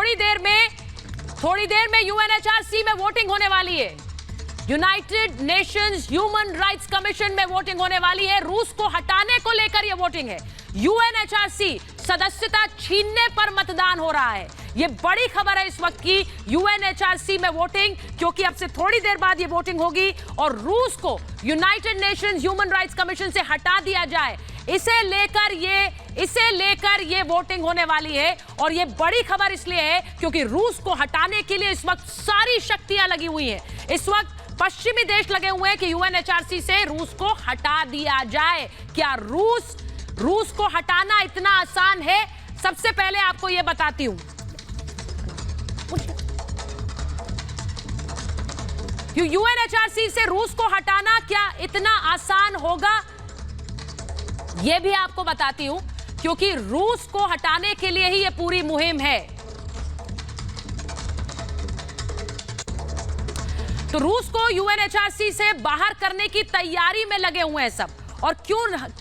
थोड़ी देर में यूएनएचआरसी में वोटिंग होने वाली है। United Nations human rights commission में वोटिंग होने वाली है। रूस को हटाने को लेकर यह वोटिंग है। यूएनएचआरसी सदस्यता छीनने पर मतदान हो रहा है। यह बड़ी खबर है इस वक्त की यूएनएचआरसी में वोटिंग, क्योंकि अब से थोड़ी देर बाद यह वोटिंग होगी और रूस को United Nations human rights commission से हटा दिया जाए, इसे लेकर ये वोटिंग होने वाली है। और ये बड़ी खबर इसलिए है क्योंकि रूस को हटाने के लिए इस वक्त सारी शक्तियां लगी हुई हैं। इस वक्त पश्चिमी देश लगे हुए हैं कि यूएनएचआरसी से रूस को हटा दिया जाए। क्या रूस को हटाना इतना आसान है? सबसे पहले आपको यह बताती हूं, यूएनएचआरसी से रूस को हटाना क्या इतना आसान होगा, यह भी आपको बताती हूं, क्योंकि रूस को हटाने के लिए ही यह पूरी मुहिम है। तो रूस को यूएनएचआरसी से बाहर करने की तैयारी में लगे हुए हैं सब। और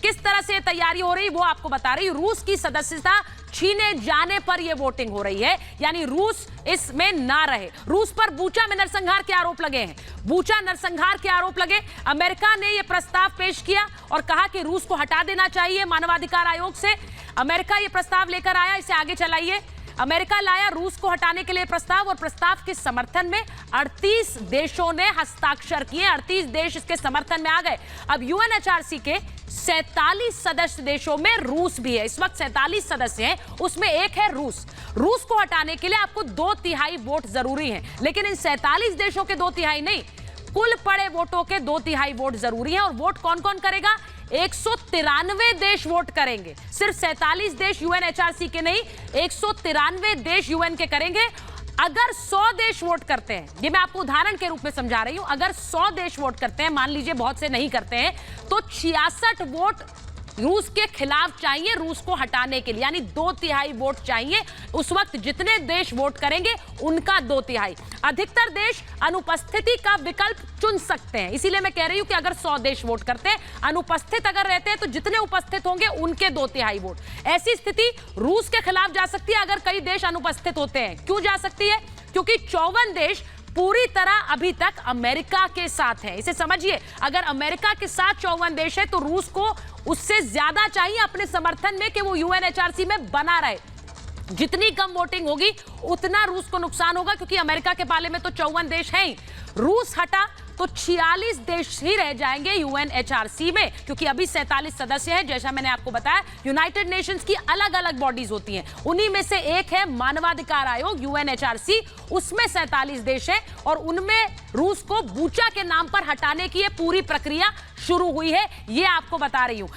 किस तरह से तैयारी हो रही वो आपको बता रही। रूस की सदस्यता छीने जाने पर यह वोटिंग हो रही है, यानी रूस इसमें ना रहे। रूस पर बूचा में नरसंहार के आरोप लगे हैं। बूचा नरसंहार के आरोप लगे। अमेरिका ने यह प्रस्ताव पेश किया और कहा कि रूस को हटा देना चाहिए मानवाधिकार आयोग से। अमेरिका यह प्रस्ताव लेकर आया, इसे आगे चलाइए। अमेरिका लाया रूस को हटाने के लिए प्रस्ताव, और प्रस्ताव के समर्थन में 38 देशों ने हस्ताक्षर किए। 38 देश इसके समर्थन में आ गए। अब यूएनएचआरसी के 47 सदस्य देशों में रूस भी है। इस वक्त 47 सदस्य हैं, उसमें एक है रूस। रूस को हटाने के लिए आपको 2/3 वोट जरूरी है, लेकिन इन 47 देशों के 2/3 नहीं, कुल पड़े वोटों के 2/3 वोट जरूरी है। और वोट कौन कौन करेगा? 193 देश वोट करेंगे। सिर्फ 47 देश यूएनएचआरसी के नहीं, 193 देश यूएन के करेंगे। अगर 100 देश वोट करते हैं, ये मैं आपको उदाहरण के रूप में समझा रही हूं, अगर 100 देश वोट करते हैं, मान लीजिए बहुत से नहीं करते हैं, तो 66 वोट रूस के खिलाफ चाहिए रूस को हटाने के लिए, यानी 2/3 वोट चाहिए। उस वक्त जितने देश वोट करेंगे उनका 2/3। अधिकतर देश अनुपस्थिति का विकल्प चुन सकते हैं। इसीलिए मैं कह रही हूं कि अगर 100 देश वोट करते हैं, अनुपस्थित अगर रहते हैं, तो जितने उपस्थित होंगे उनके 2/3 वोट। ऐसी स्थिति रूस के खिलाफ जा सकती है अगर कई देश अनुपस्थित होते हैं। क्यों जा सकती है? क्योंकि 54 देश पूरी तरह अभी तक अमेरिका के साथ है। इसे समझिए, अगर अमेरिका के साथ 54 देश है तो रूस को उससे ज्यादा चाहिए अपने समर्थन में कि वो यूएनएचआरसी में बना रहे। जितनी कम वोटिंग होगी उतना रूस को नुकसान होगा, क्योंकि अमेरिका के पाले में तो 54 देश हैं ही। रूस हटा तो 46 देश ही रह जाएंगे यूएनएचआरसी में, क्योंकि अभी 47 सदस्य हैं। जैसा मैंने आपको बताया, यूनाइटेड नेशंस की अलग अलग बॉडीज होती हैं, उन्हीं में से एक है मानवाधिकार आयोग यूएनएचआरसी। उसमें 47 देश हैं और उनमें रूस को बूचा के नाम पर हटाने की यह पूरी प्रक्रिया शुरू हुई है। यह आपको बता रही हूं।